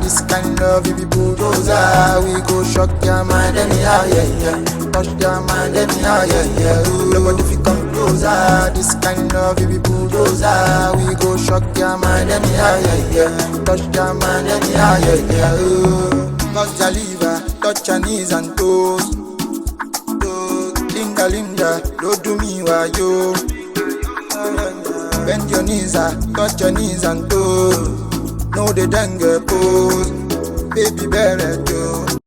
This kind of love, we be bulldozer. We go shock your mind anyhow, yeah, yeah. Touch your mind anyhow, yeah, yeah. Ooh, nobody fi come closer. This kind of love, we be bulldozer. We go shock your mind anyhow, yeah, yeah. Touch your mind anyhow, yeah, yeah. Ooh, cause your liver, touch your knees and toes. Linda, Linda, don't do me while you bend your knees, touch your knees and toes. No, they dengue pose, baby, better do.